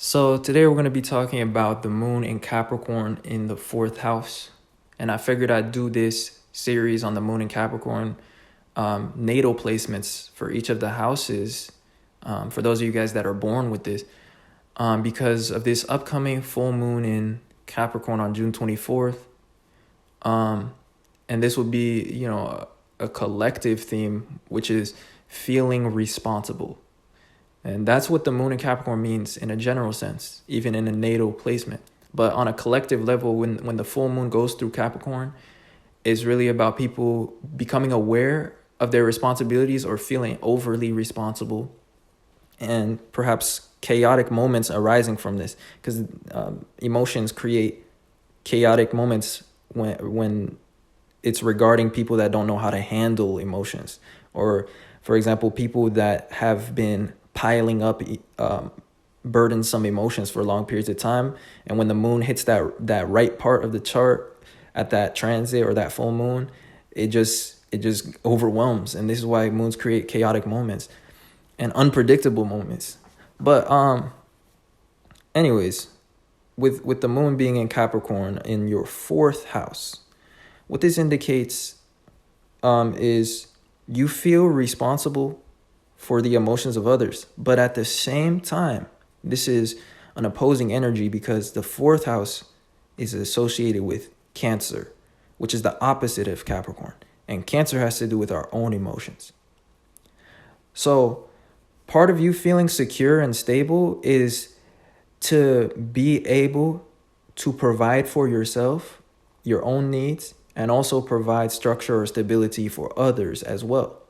So today we're going to be talking about the moon in Capricorn in the fourth house. And I figured I'd do this series on the moon in Capricorn, natal placements for each of the houses, for those of you guys that are born with this, because of this upcoming full moon in Capricorn on June 24th. And this will be, a collective theme, which is feeling responsible. And that's what the moon in Capricorn means in a general sense, even in a natal placement. But on a collective level, when the full moon goes through Capricorn, it's really about people becoming aware of their responsibilities or feeling overly responsible, and perhaps chaotic moments arising from this, because emotions create chaotic moments when it's regarding people that don't know how to handle emotions, or, for example, people that have been piling up burdensome emotions for long periods of time, and when the moon hits that right part of the chart at that transit or that full moon, it just overwhelms. And this is why moons create chaotic moments and unpredictable moments. But anyways, with the moon being in Capricorn in your fourth house, what this indicates is you feel responsible for the emotions of others. But at the same time, this is an opposing energy because the fourth house is associated with Cancer, which is the opposite of Capricorn. And Cancer has to do with our own emotions. So part of you feeling secure and stable is to be able to provide for yourself, your own needs, and also provide structure or stability for others as well.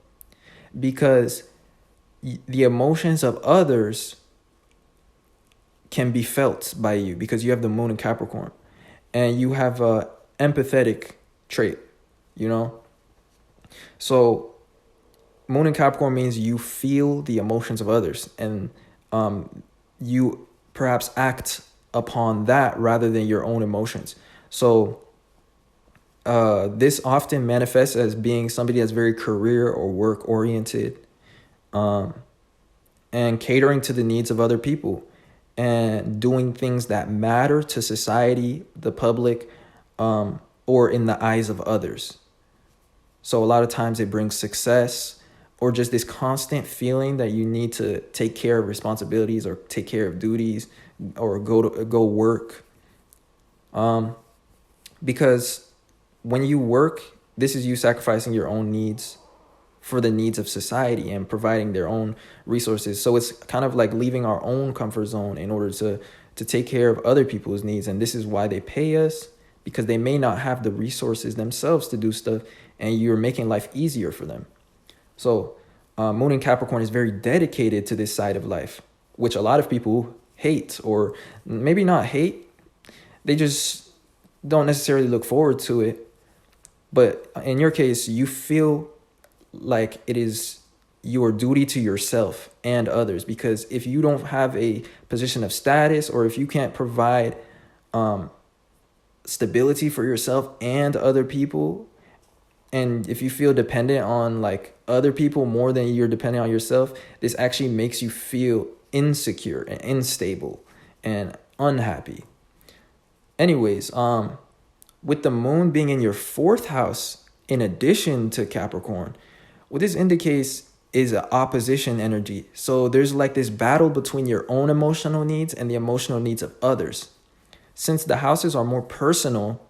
Because the emotions of others can be felt by you because you have the moon in Capricorn and you have a empathetic trait, So moon in Capricorn means you feel the emotions of others, and you perhaps act upon that rather than your own emotions. So this often manifests as being somebody that's very career or work oriented, and catering to the needs of other people and doing things that matter to society, the public, or in the eyes of others. So a lot of times it brings success or just this constant feeling that you need to take care of responsibilities or take care of duties or go work. Because when you work, this is you sacrificing your own needs for the needs of society and providing their own resources. So it's kind of like leaving our own comfort zone in order to take care of other people's needs. And this is why they pay us, because they may not have the resources themselves to do stuff, and you're making life easier for them. So moon in Capricorn is very dedicated to this side of life, which a lot of people hate, or maybe not hate. They just don't necessarily look forward to it. But in your case, you feel like it is your duty to yourself and others, because if you don't have a position of status, or if you can't provide stability for yourself and other people, and if you feel dependent on like other people more than you're dependent on yourself, this actually makes you feel insecure and unstable and unhappy. Anyways, with the moon being in your fourth house in addition to Capricorn, what this indicates is an opposition energy. So there's like this battle between your own emotional needs and the emotional needs of others. Since the houses are more personal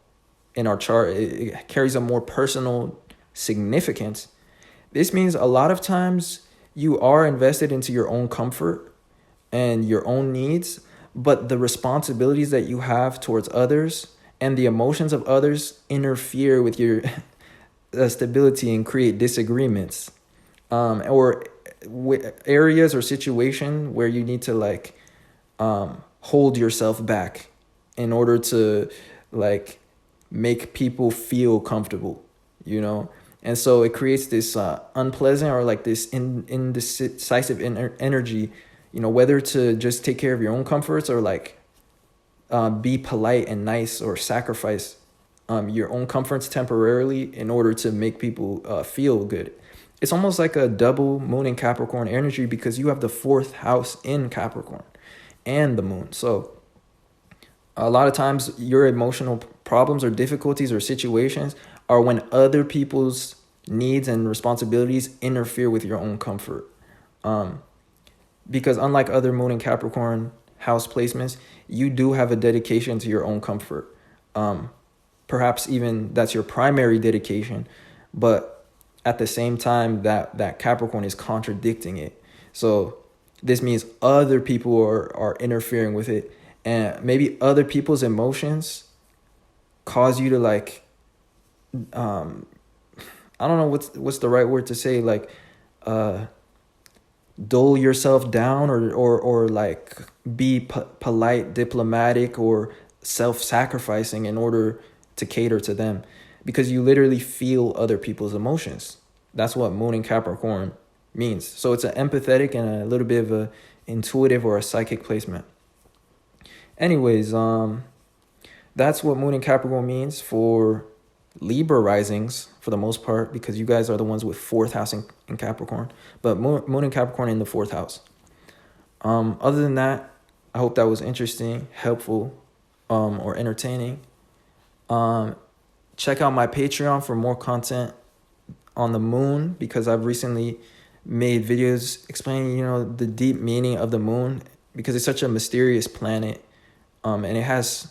in our chart, it carries a more personal significance. This means a lot of times you are invested into your own comfort and your own needs, but the responsibilities that you have towards others and the emotions of others interfere with your stability and create disagreements, or areas or situation where you need to hold yourself back in order to make people feel comfortable, and so it creates this unpleasant or this indecisive energy, whether to just take care of your own comforts or be polite and nice, or sacrifice your own comforts temporarily in order to make people feel good. It's almost like a double moon in Capricorn energy because you have the fourth house in Capricorn. and the moon. So a lot of times your emotional problems or difficulties or situations are when other people's needs and responsibilities interfere with your own comfort. Because unlike other moon and Capricorn house placements, you do have a dedication to your own comfort. Perhaps even that's your primary dedication, but at the same time that Capricorn is contradicting it. So this means other people are interfering with it, and maybe other people's emotions cause you to like I don't know what's the right word to say, like dull yourself down or like be polite, diplomatic, or self-sacrificing in order to cater to them, because you literally feel other people's emotions. That's what moon in Capricorn means. So it's an empathetic and a little bit of a intuitive or a psychic placement. Anyways, that's what moon in Capricorn means for Libra risings for the most part, because you guys are the ones with fourth house in Capricorn, but moon in Capricorn in the fourth house. Other than that, I hope that was interesting, helpful, or entertaining. Check out my Patreon for more content on the moon, because I've recently made videos explaining, the deep meaning of the moon, because it's such a mysterious planet, and it has,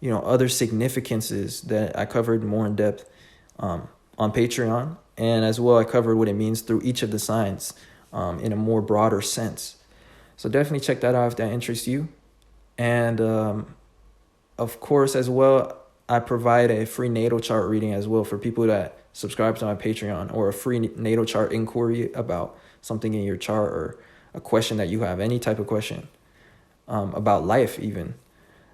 other significances that I covered more in depth on Patreon. And as well, I covered what it means through each of the signs in a more broader sense. So definitely check that out if that interests you. And of course, as well, I provide a free natal chart reading as well for people that subscribe to my Patreon, or a free natal chart inquiry about something in your chart, or a question that you have, any type of question about life even.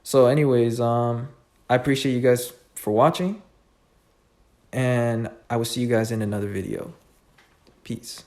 So anyways, I appreciate you guys for watching, and I will see you guys in another video. Peace.